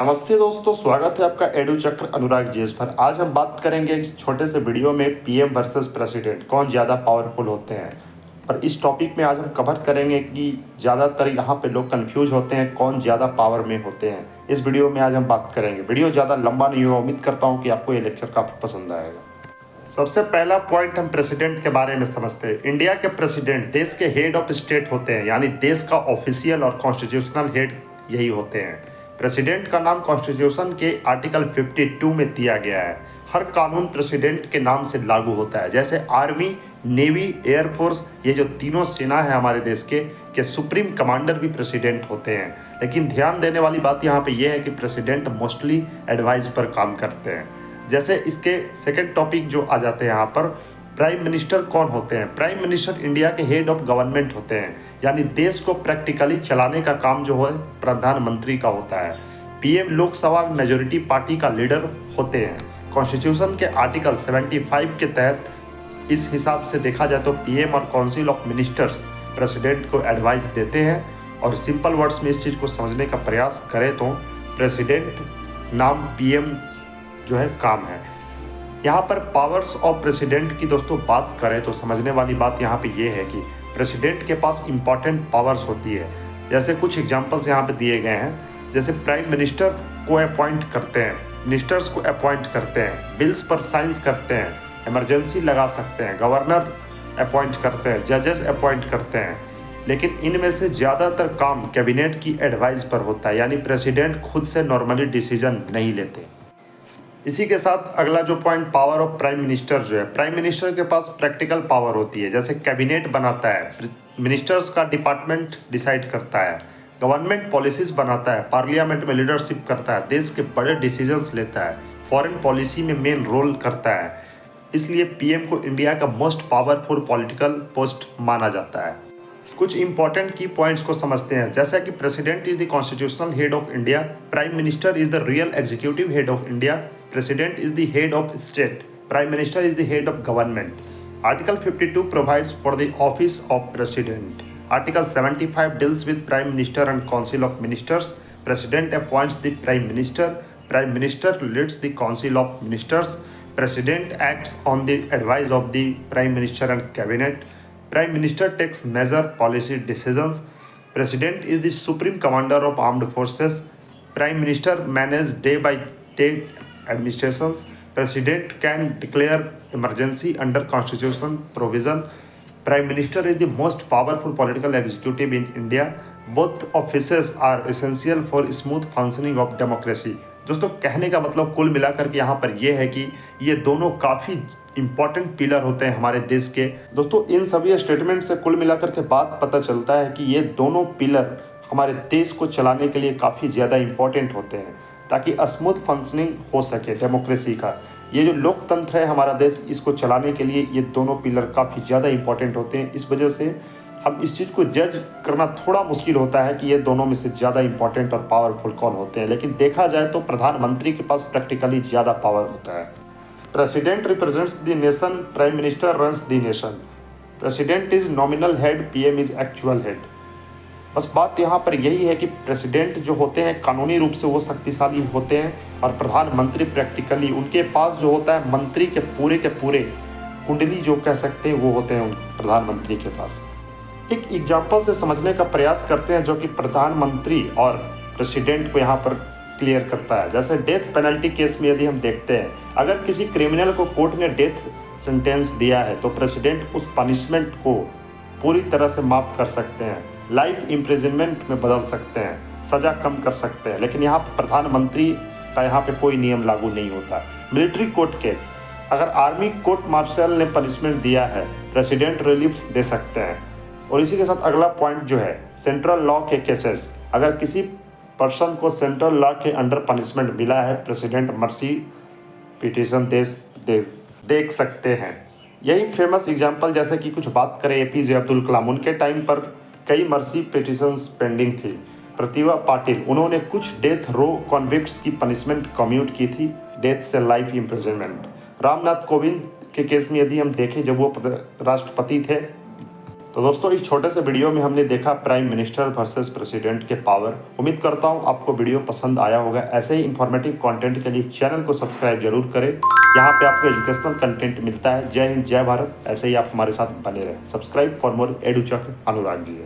नमस्ते दोस्तों, स्वागत है आपका एडू चक्र अनुराग जीएस पर। आज हम बात करेंगे इस छोटे से वीडियो में पीएम वर्सेस प्रेसिडेंट कौन ज़्यादा पावरफुल होते हैं। और इस टॉपिक में आज हम कवर करेंगे कि ज़्यादातर यहाँ पे लोग कंफ्यूज होते हैं कौन ज़्यादा पावर में होते हैं। इस वीडियो में आज हम बात करेंगे। वीडियो ज़्यादा लंबा नहीं होगा, उम्मीद करता हूँ कि आपको ये लेक्चर काफ़ी पसंद आएगा। सबसे पहला पॉइंट हम प्रेसिडेंट के बारे में समझते हैं। इंडिया के प्रेसिडेंट देश के हेड ऑफ स्टेट होते हैं, यानी देश का ऑफिशियल और कॉन्स्टिट्यूशनल हेड यही होते हैं। प्रेसिडेंट का नाम कॉन्स्टिट्यूशन के आर्टिकल 52 में दिया गया है। हर कानून प्रेसिडेंट के नाम से लागू होता है। जैसे आर्मी, नेवी, एयरफोर्स, ये जो तीनों सेना है हमारे देश के सुप्रीम कमांडर भी प्रेसिडेंट होते हैं। लेकिन ध्यान देने वाली बात यहाँ पे ये है कि प्रेसिडेंट मोस्टली एडवाइस पर काम करते हैं। जैसे इसके सेकंड टॉपिक जो आ जाते हैं यहाँ पर, प्राइम मिनिस्टर कौन होते हैं। प्राइम मिनिस्टर इंडिया के हेड ऑफ गवर्नमेंट होते हैं, यानी देश को प्रैक्टिकली चलाने का काम जो है प्रधानमंत्री का होता है। पीएम लोकसभा में मेजोरिटी पार्टी का लीडर होते हैं। कॉन्स्टिट्यूशन के आर्टिकल 75 के तहत इस हिसाब से देखा जाए तो पीएम और काउंसिल ऑफ मिनिस्टर्स प्रेसिडेंट को एडवाइस देते हैं। और सिंपल वर्ड्स में इस चीज़ को समझने का प्रयास करें तो प्रेसिडेंट नाम पीएम जो है काम है। यहाँ पर पावर्स ऑफ प्रेसिडेंट की दोस्तों बात करें तो समझने वाली बात यहाँ पे ये है कि प्रेसिडेंट के पास इंपॉर्टेंट पावर्स होती है। जैसे कुछ एग्जांपल्स यहाँ पे दिए गए हैं। जैसे प्राइम मिनिस्टर को अपॉइंट करते हैं, मिनिस्टर्स को अपॉइंट करते हैं, बिल्स पर साइंस करते हैं, इमरजेंसी लगा सकते हैं, गवर्नर अपॉइंट करते हैं, जजेस अपॉइंट करते हैं। लेकिन इनमें से ज़्यादातर काम कैबिनेट की एडवाइस पर होता है, यानी प्रेसिडेंट खुद से नॉर्मली डिसीजन नहीं लेते। इसी के साथ अगला जो point, power of prime minister जो है, प्राइम मिनिस्टर के पास प्रैक्टिकल पावर होती है। जैसे कैबिनेट बनाता है, मिनिस्टर्स का डिपार्टमेंट डिसाइड करता है, गवर्नमेंट पॉलिसीज बनाता है, पार्लियामेंट में लीडरशिप करता है, देश के बड़े डिसीजंस लेता है, फॉरेन पॉलिसी में मेन रोल करता है। इसलिए पीएम को इंडिया का मोस्ट पावरफुल पॉलिटिकल पोस्ट माना जाता है। कुछ इंपॉर्टेंट की पॉइंट्स को समझते हैं। जैसा कि president is the constitutional head of India, prime minister is the real executive head of India, president is the head of state, prime minister is the head of government. Article 52 provides for the office of president. Article 75 deals with prime minister and council of ministers. President appoints the prime minister, prime minister leads the council of ministers, president acts on the advice of the prime minister and cabinet, Prime Minister takes major policy decisions. President is the supreme commander of armed forces. Prime Minister manages day-by-day administrations. President can declare emergency under constitution provision. Prime Minister is the most powerful political executive in India. Both offices are essential for smooth functioning of democracy. दोस्तों कहने का मतलब कुल मिलाकर के यहाँ पर यह है कि ये दोनों काफ़ी इंपॉर्टेंट पिलर होते हैं हमारे देश के। दोस्तों इन सभी स्टेटमेंट से कुल मिलाकर के बात पता चलता है कि ये दोनों पिलर हमारे देश को चलाने के लिए काफ़ी ज़्यादा इंपॉर्टेंट होते हैं, ताकि स्मूथ फंक्शनिंग हो सके डेमोक्रेसी का। ये जो लोकतंत्र है हमारा देश, इसको चलाने के लिए ये दोनों पिलर काफ़ी ज़्यादा इंपॉर्टेंट होते हैं। इस वजह से हम इस चीज़ को जज करना थोड़ा मुश्किल होता है कि ये दोनों में से ज़्यादा इंपॉर्टेंट और पावरफुल कौन होते हैं। लेकिन देखा जाए तो प्रधानमंत्री के पास प्रैक्टिकली ज़्यादा पावर होता है। President represents the nation, prime minister runs the nation. President is nominal head, PM is actual head. बस बात यहाँ पर यही है कि प्रेसिडेंट जो होते हैं कानूनी रूप से वो शक्तिशाली होते हैं, और प्रधानमंत्री प्रैक्टिकली उनके पास जो होता है मंत्री के पूरे कुंडली जो कह सकते हैं वो होते हैं प्रधानमंत्री के पास। एक एग्जाम्पल से समझने का प्रयास करते हैं जो कि प्रधानमंत्री और प्रेसिडेंट को यहाँ पर क्लियर करता है। जैसे डेथ पेनल्टी केस में यदि हम देखते हैं, अगर किसी क्रिमिनल को कोर्ट ने डेथ सेंटेंस दिया है तो प्रेसिडेंट उस पनिशमेंट को पूरी तरह से माफ़ कर सकते हैं, लाइफ इम्प्रिजनमेंट में बदल सकते हैं, सज़ा कम कर सकते हैं। लेकिन यहाँ पर प्रधानमंत्री का यहाँ पे कोई नियम लागू नहीं होता। मिलिट्री कोर्ट केस, अगर आर्मी कोर्ट मार्शल ने पनिशमेंट दिया है, प्रेसिडेंट रिलीफ दे सकते हैं। और इसी के साथ अगला पॉइंट जो है सेंट्रल लॉ के केसेस, अगर किसी पर्सन को सेंट्रल लॉ के अंडर पनिशमेंट मिला है, प्रेसिडेंट मर्सी पिटीशन देख सकते हैं। यही फेमस एग्जांपल, जैसे कि कुछ बात करें एपीजे अब्दुल कलाम, उनके टाइम पर कई मर्सी पिटीशंस पेंडिंग थी। प्रतिभा पाटिल, उन्होंने कुछ डेथ रो कॉन्विक्ट्स की पनिशमेंट कम्यूट की थी, डेथ से लाइफ इम्प्रिजनमेंट। रामनाथ कोविंद के केस में यदि हम देखें, जब वो राष्ट्रपति थे तो दोस्तों इस छोटे से वीडियो में हमने देखा प्राइम मिनिस्टर वर्सेस प्रेसिडेंट के पावर। उम्मीद करता हूं आपको वीडियो पसंद आया होगा। ऐसे ही इंफॉर्मेटिव कंटेंट के लिए चैनल को सब्सक्राइब जरूर करें। यहाँ पे आपको एजुकेशनल कंटेंट मिलता है। जय हिंद, जय भारत। ऐसे ही आप हमारे साथ बने रहें। सब्सक्राइब फॉर मोर एडू चक्र अनुराग जी।